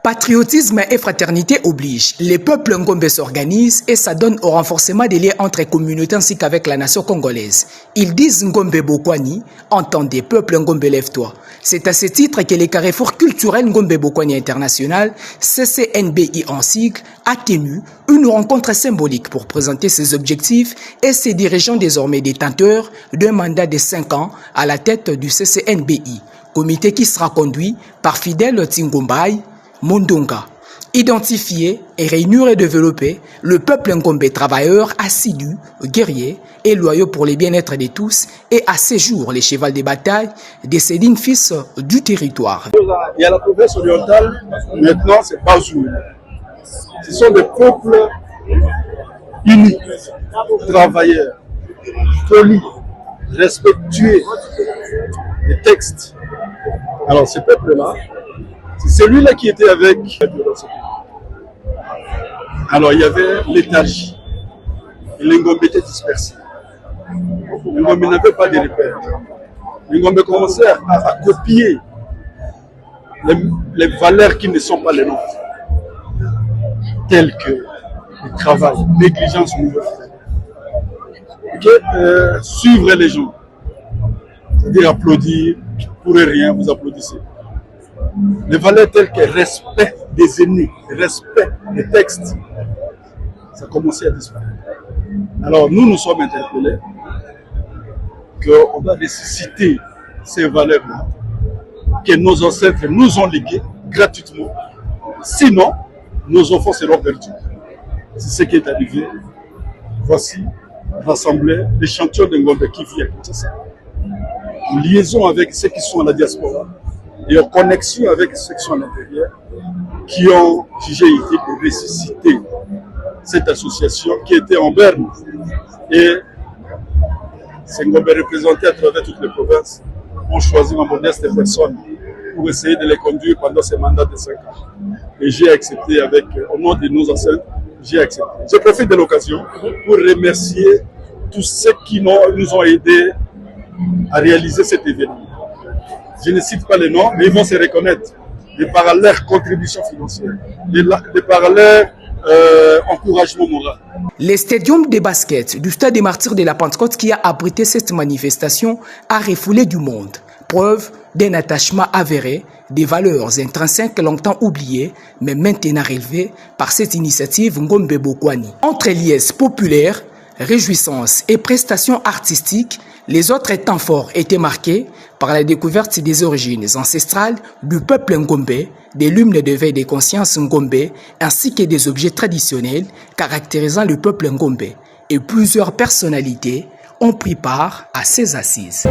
Patriotisme et fraternité obligent. Les peuples ngombe s'organisent et s'adonnent au renforcement des liens entre les communautés ainsi qu'avec la nation congolaise. Ils disent Ngombe Bokwani, entendez, peuple ngombe lève-toi. C'est à ce titre que les carrefours culturels Ngombe Bokwani International, CCNBI en sigle, a tenu une rencontre symbolique pour présenter ses objectifs et ses dirigeants désormais détenteurs d'un mandat de 5 ans à la tête du CCNBI, comité qui sera conduit par Fidèle Tingumbai Mondonga. Identifier et réunir et développer le peuple ngombe travailleur assidu, guerrier et loyaux pour le bien-être de tous et à ce jour les chevals de bataille des Cédine fils du territoire. Il y a la province orientale, maintenant c'est Bazoum. Ce sont des peuples unis, travailleurs, polis, respectueux des textes. Alors ce peuple-là, c'est celui-là qui était avec. Alors il y avait léthargie. Les Ngombe étaient dispersés. Les Ngombe n'avaient pas de repères. Les Ngombe commençaient à copier les valeurs qui ne sont pas les nôtres, telles que le travail, négligence nouvelle. Suivre les gens, c'est-à-dire applaudir, pour rien, vous applaudissez. Les valeurs telles que respect des ennemis, respect des textes, ça commençait à disparaître. Alors nous sommes interpellés qu'on doit ressusciter ces valeurs-là que nos ancêtres nous ont léguées gratuitement. Sinon, nos enfants seront perdus. C'est ce qui est arrivé. Voici rassemblés les champions de Ngombe qui vivent à Kinshasa. En liaison avec ceux qui sont à la diaspora et en connexion avec ceux qui sont à l'intérieur, qui ont jugé utile de ressusciter cette association qui était en berne. Et ces Ngombe représentés à travers toutes les provinces ont choisi ma modeste personne pour essayer de les conduire pendant ces mandats de 5 ans. Et j'ai accepté au nom de nos ancêtres, j'ai accepté. Je profite de l'occasion pour remercier tous ceux qui nous ont aidés à réaliser cet événement. Je ne cite pas les noms, mais ils vont se reconnaître de par leur contribution financière, de par leur encouragement moral. Le stadium de basket du stade des Martyrs de la Pentecôte qui a abrité cette manifestation a refoulé du monde. Preuve d'un attachement avéré, des valeurs intrinsèques longtemps oubliées, mais maintenant relevées par cette initiative Ngombe Bokwani. Entre liesses populaires, réjouissances et prestations artistiques, les autres temps forts étaient marqués par la découverte des origines ancestrales du peuple Ngombe, des lumnes de veille des consciences Ngombe, ainsi que des objets traditionnels caractérisant le peuple Ngombe. Et plusieurs personnalités ont pris part à ces assises.